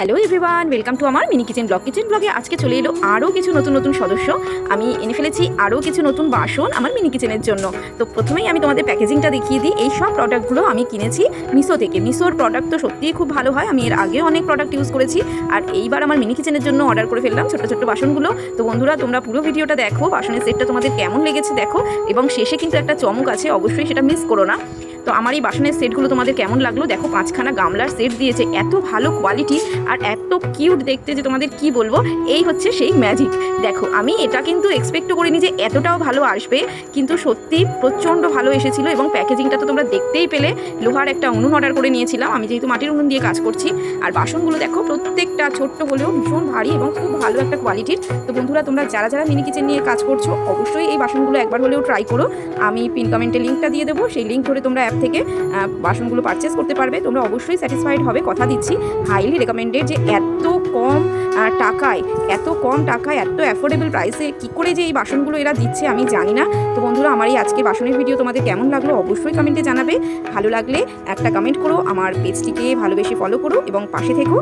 Hello everyone, welcome to আমার mini kitchen ব্লগে আজকে চলে এলো আরও কিছু নতুন সদস্য। আমি এনে ফেলেছি আরও কিছু নতুন বাসন আমার মিনি কিচেনের জন্য। তো প্রথমেই আমি তোমাদের প্যাকেজিংটা দেখিয়ে দিই। এই সব প্রোডাক্টগুলো আমি কিনেছি মিশো থেকে। মিশোর প্রোডাক্ট তো সত্যিই খুব ভালো হয়, আমি এর আগেও অনেক প্রোডাক্ট ইউজ করেছি, আর এইবার আমার মিনি কিচেনের জন্য অর্ডার করে ফেললাম ছোট্ট বাসনগুলো। তো বন্ধুরা, তোমরা পুরো ভিডিওটা দেখো, বাসনের সেটটা তোমাদের কেমন লেগেছে দেখো, এবং শেষে কিন্তু একটা চমক আছে, অবশ্যই সেটা মিস করো না। তো আমার এই বাসনের সেটগুলো তোমাদের কেমন লাগলো দেখো। 5খানা গামলার সেট দিয়েছে, এত ভালো কোয়ালিটি আর এত কিউট দেখতে যে তোমাদের কি বলবো। এই হচ্ছে সেই ম্যাজিক। দেখো, আমি এটা কিন্তু এক্সপেক্টও করিনি যে এতটাও ভালো আসবে, কিন্তু সত্যি প্রচণ্ড ভালো এসেছিল। এবং প্যাকেজিংটা তো তোমরা দেখতেই পেলে। লোহার একটা উনুন অর্ডার করে নিয়েছিলাম আমি, যেহেতু মাটির উনুন দিয়ে কাজ করছি। আর বাসনগুলো দেখো, প্রত্যেকটা ছোট্ট হলেও ভীষণ ভারী এবং খুব ভালো একটা কোয়ালিটির। তো বন্ধুরা, তোমরা যারা মিনি কিচেন নিয়ে কাজ করছো, অবশ্যই এই বাসনগুলো একবার হলেও ট্রাই করো। আমি পিন কমেন্টে লিঙ্কটা দিয়ে দেবো, সেই লিঙ্ক ধরে তোমরা অ্যাপ থেকে বাসনগুলো পারচেস করতে পারবে। তোমরা অবশ্যই স্যাটিসফাইড হবে, কথা দিচ্ছি। Highly recommended. যে এত কম টাকায় এত অ্যাফোর্ডেবল প্রাইসে কী করে যে এই বাসনগুলো এরা দিচ্ছে আমি জানি না। তো বন্ধুরা, আমার এই আজকে বাসনের ভিডিও তোমাদের কেমন লাগলো অবশ্যই কমেন্টে জানাবে। ভালো লাগলে একটা কমেন্ট করো, আমার পেজটিকে ভালোবেসে ফলো করো এবং পাশে থেকো।